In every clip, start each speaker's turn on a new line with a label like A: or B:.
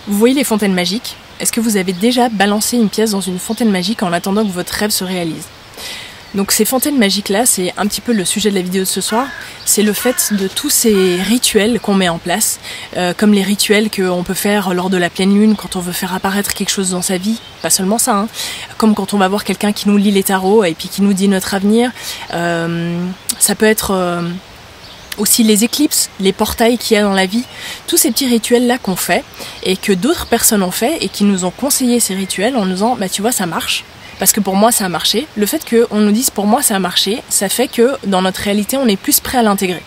A: Vous voyez les fontaines magiques? Est-ce que vous avez déjà balancé une pièce dans une fontaine magique en attendant que votre rêve se réalise? Donc ces fontaines magiques-là, c'est un petit peu le sujet de la vidéo de ce soir. C'est le fait de tous ces rituels qu'on met en place, comme les rituels qu'on peut faire lors de la pleine lune quand on veut faire apparaître quelque chose dans sa vie. Pas seulement ça, hein. Comme quand on va voir quelqu'un qui nous lit les tarots et puis qui nous dit notre avenir. Ça peut être aussi les éclipses, les portails qu'il y a dans la vie, tous ces petits rituels-là qu'on fait et que d'autres personnes ont fait et qui nous ont conseillé ces rituels en nous disant bah tu vois ça marche. Parce que pour moi ça a marché. Le fait qu'on nous dise pour moi ça a marché, ça fait que dans notre réalité on est plus prêt à l'intégrer.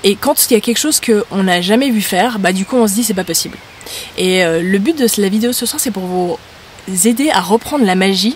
A: Et quand il y a quelque chose qu'on n'a jamais vu faire, bah du coup on se dit c'est pas possible. Et le but de la vidéo ce soir c'est pour vous aider à reprendre la magie.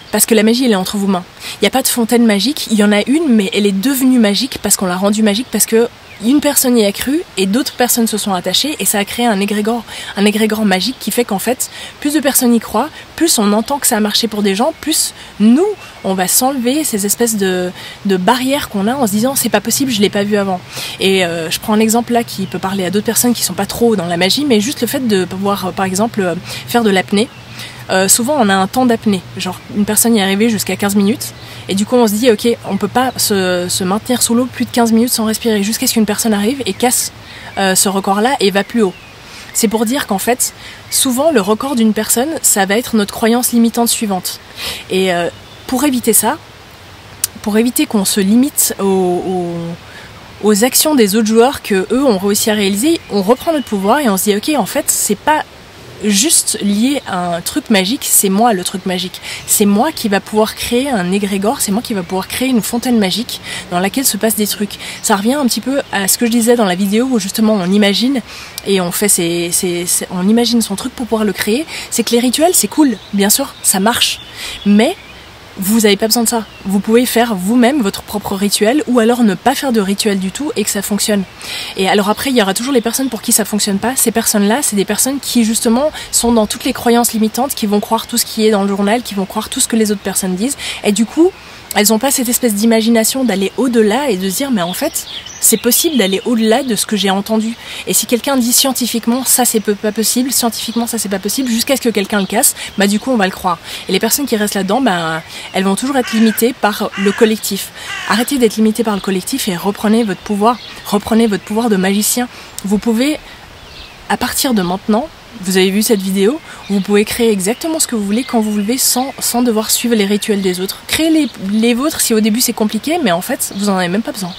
A: Parce que la magie elle est entre vos mains. Il n'y a pas de fontaine magique, il y en a une mais elle est devenue magique parce qu'on l'a rendue magique parce que une personne y a cru et d'autres personnes se sont attachées et ça a créé un égrégore magique qui fait qu'en fait, plus de personnes y croient, plus on entend que ça a marché pour des gens, plus nous, on va s'enlever ces espèces de barrières qu'on a en se disant c'est pas possible, je l'ai pas vu avant. Et je prends un exemple là qui peut parler à d'autres personnes qui sont pas trop dans la magie, mais juste le fait de pouvoir par exemple faire de l'apnée. Souvent on a un temps d'apnée, genre une personne y est arrivée jusqu'à 15 minutes et du coup on se dit ok on peut pas se maintenir sous l'eau plus de 15 minutes sans respirer jusqu'à ce qu'une personne arrive et casse ce record là et va plus haut. C'est pour dire qu'en fait souvent le record d'une personne ça va être notre croyance limitante suivante et pour éviter ça, pour éviter qu'on se limite aux actions des autres joueurs que eux ont réussi à réaliser, on reprend notre pouvoir et on se dit ok en fait c'est pas juste lié à un truc magique, c'est moi le truc magique. C'est moi qui va pouvoir créer un égrégore, c'est moi qui va pouvoir créer une fontaine magique dans laquelle se passent des trucs. Ça revient un petit peu à ce que je disais dans la vidéo où justement on imagine et on fait on imagine son truc pour pouvoir le créer. C'est que les rituels c'est cool, bien sûr, ça marche. Mais vous n'avez pas besoin de ça. Vous pouvez faire vous-même votre propre rituel ou alors ne pas faire de rituel du tout et que ça fonctionne. Et alors après, il y aura toujours les personnes pour qui ça fonctionne pas. Ces personnes-là, c'est des personnes qui justement sont dans toutes les croyances limitantes, qui vont croire tout ce qui est dans le journal, qui vont croire tout ce que les autres personnes disent. Et du coup, elles n'ont pas cette espèce d'imagination d'aller au-delà et de se dire mais en fait c'est possible d'aller au-delà de ce que j'ai entendu. Et si quelqu'un dit scientifiquement ça c'est pas possible, scientifiquement ça c'est pas possible, jusqu'à ce que quelqu'un le casse, bah du coup on va le croire. Et les personnes qui restent là-dedans, bah elles vont toujours être limitées par le collectif. Arrêtez d'être limitées par le collectif et reprenez votre pouvoir de magicien. Vous pouvez, à partir de maintenant, vous avez vu cette vidéo, vous pouvez créer exactement ce que vous voulez quand vous voulez sans devoir suivre les rituels des autres. Créez les vôtres si au début c'est compliqué, mais en fait vous en avez même pas besoin.